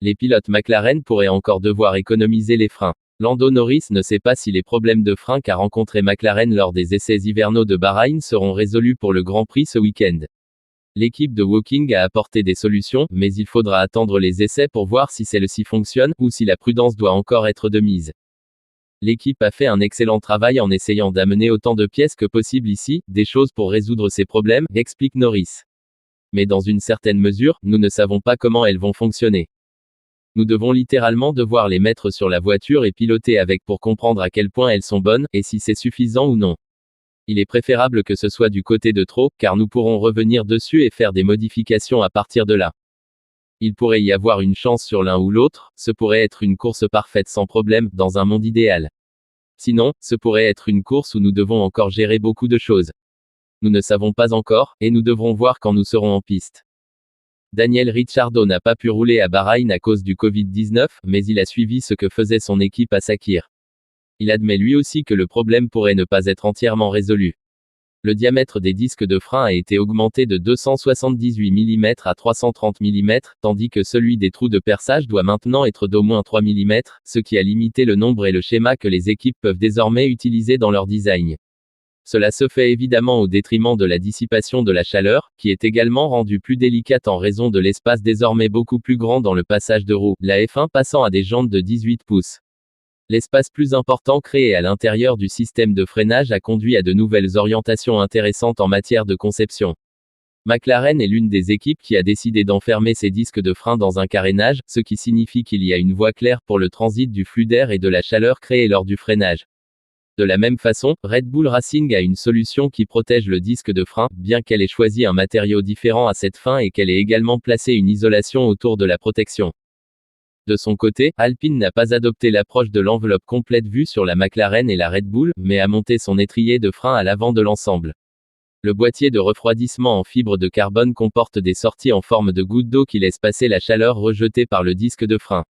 Les pilotes McLaren pourraient encore devoir économiser les freins. Lando Norris ne sait pas si les problèmes de frein qu'a rencontré McLaren lors des essais hivernaux de Bahreïn seront résolus pour le Grand Prix ce week-end. L'équipe de Woking a apporté des solutions, mais il faudra attendre les essais pour voir si celles-ci fonctionnent, ou si la prudence doit encore être de mise. L'équipe a fait un excellent travail en essayant d'amener autant de pièces que possible ici, des choses pour résoudre ces problèmes, explique Norris. Mais dans une certaine mesure, nous ne savons pas comment elles vont fonctionner. Nous devons littéralement devoir les mettre sur la voiture et piloter avec pour comprendre à quel point elles sont bonnes, et si c'est suffisant ou non. Il est préférable que ce soit du côté de trop, car nous pourrons revenir dessus et faire des modifications à partir de là. Il pourrait y avoir une chance sur l'un ou l'autre, ce pourrait être une course parfaite sans problème, dans un monde idéal. Sinon, ce pourrait être une course où nous devons encore gérer beaucoup de choses. Nous ne savons pas encore, et nous devrons voir quand nous serons en piste. Daniel Ricciardo n'a pas pu rouler à Bahreïn à cause du Covid-19, mais il a suivi ce que faisait son équipe à Sakhir. Il admet lui aussi que le problème pourrait ne pas être entièrement résolu. Le diamètre des disques de frein a été augmenté de 278 mm à 330 mm, tandis que celui des trous de perçage doit maintenant être d'au moins 3 mm, ce qui a limité le nombre et le schéma que les équipes peuvent désormais utiliser dans leur design. Cela se fait évidemment au détriment de la dissipation de la chaleur, qui est également rendue plus délicate en raison de l'espace désormais beaucoup plus grand dans le passage de roue, la F1 passant à des jantes de 18 pouces. L'espace plus important créé à l'intérieur du système de freinage a conduit à de nouvelles orientations intéressantes en matière de conception. McLaren est l'une des équipes qui a décidé d'enfermer ses disques de frein dans un carénage, ce qui signifie qu'il y a une voie claire pour le transit du flux d'air et de la chaleur créée lors du freinage. De la même façon, Red Bull Racing a une solution qui protège le disque de frein, bien qu'elle ait choisi un matériau différent à cette fin et qu'elle ait également placé une isolation autour de la protection. De son côté, Alpine n'a pas adopté l'approche de l'enveloppe complète vue sur la McLaren et la Red Bull, mais a monté son étrier de frein à l'avant de l'ensemble. Le boîtier de refroidissement en fibre de carbone comporte des sorties en forme de goutte d'eau qui laissent passer la chaleur rejetée par le disque de frein.